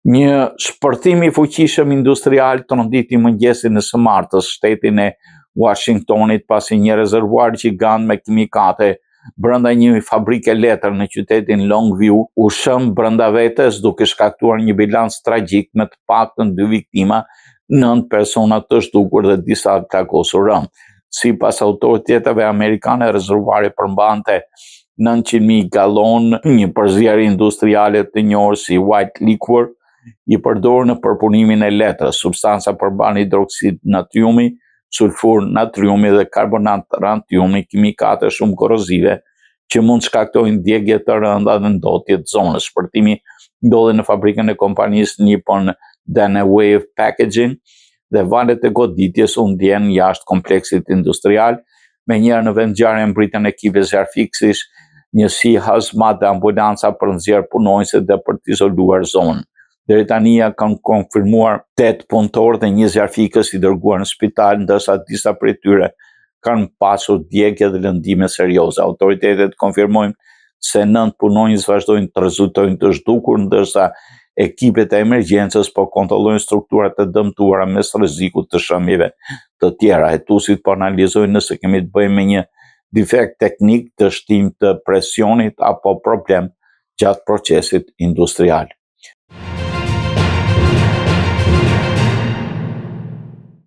Një shpërthim i fuqishëm industrial tronditi mëngjesin e së martës shtetin e Washingtonit pasi një rezervuar gjigant me kimikate brenda një fabrike letër në qytetin Longview u shëm brenda vetes duke shkaktuar një bilans tragjik me të paktën 2 viktima, 9 persona të zhdukur dhe disa plagosur rënd. Sipas autoriteteve amerikane, rezervuari përmbante 900.000 gallon, një përzierje industriale të njohur si white liquor, i përdorur në përpunimin e letrës, substanca përmban hidroksid natriumi, sulfur natriumi dhe karbonat rantiumi, kimikate shumë korozive që mund shkaktojnë djegje të rënda dhe ndotje të zonës. Shpërtimi ndodhi në fabrikën e kompanisë Nippon Danawave Packaging dhe valët e goditjes u ndjen jashtë kompleksit industrial. Menjëherë në vend ngjarje mbritën ekipe zjarfikësh, njësi hazmat dhe ambulanca për nxjerr punonjësit dhe për të izoluar zonën. Deri tani kanë konfirmuar 8 punëtorë dhe 1 zjarfikës i dërguar në spital, ndërsa disa prej tyre kanë pasur djegje dhe lëndime serioze. Autoritetet konfirmojnë se 9 punonjës vazhdojnë të rezultojnë të zhdukur, ndërsa ekipet e emergjencës po kontrollojnë strukturat e dëmtuara mes rrezikut të shëmjeve të tjera. Hetuesit po analizojnë nëse kemi të bëjmë me një defekt teknik, dështim të presionit apo problem gjatë procesit industrial.